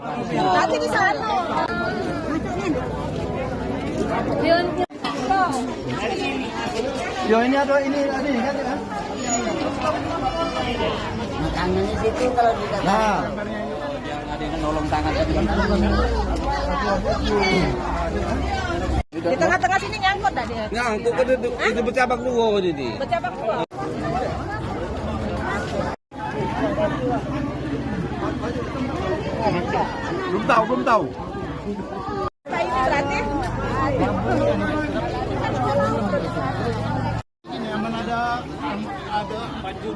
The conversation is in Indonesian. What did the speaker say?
Nanti di sana. Yo ini ada ini kan ya. Makanannya situ kalau kita Nah, Ada yang nolong tangan tadi. Di tengah-tengah sini nyangkut dah dia. Nyangkut ke itu bercabak dua jadi. Bercabang dua. belum tahu. Pak ini berarti Ini aman ada baju.